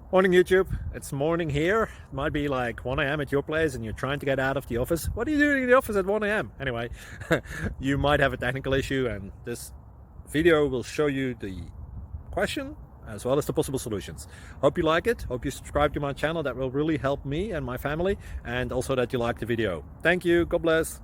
Morning YouTube, it's morning here. It might be like 1 a.m. at your place and you're trying to get out of the office. What are you doing in the office at 1 a.m.? Anyway, you might have a technical issue and this video will show you the question as well as the possible solutions. Hope you like it, hope you subscribe to my channel. That will really help me and my family, and also that you like the video. Thank you, God bless.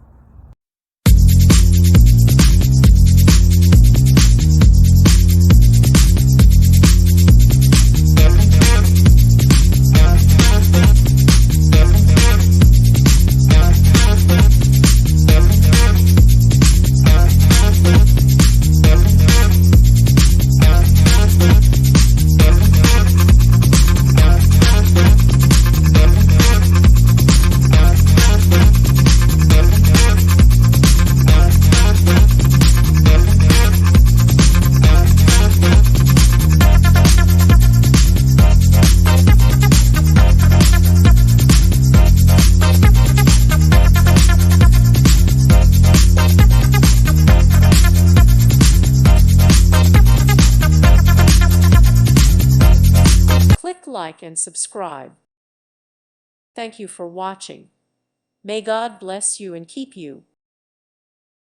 Click like and subscribe. Thank you for watching. May God bless you and keep you.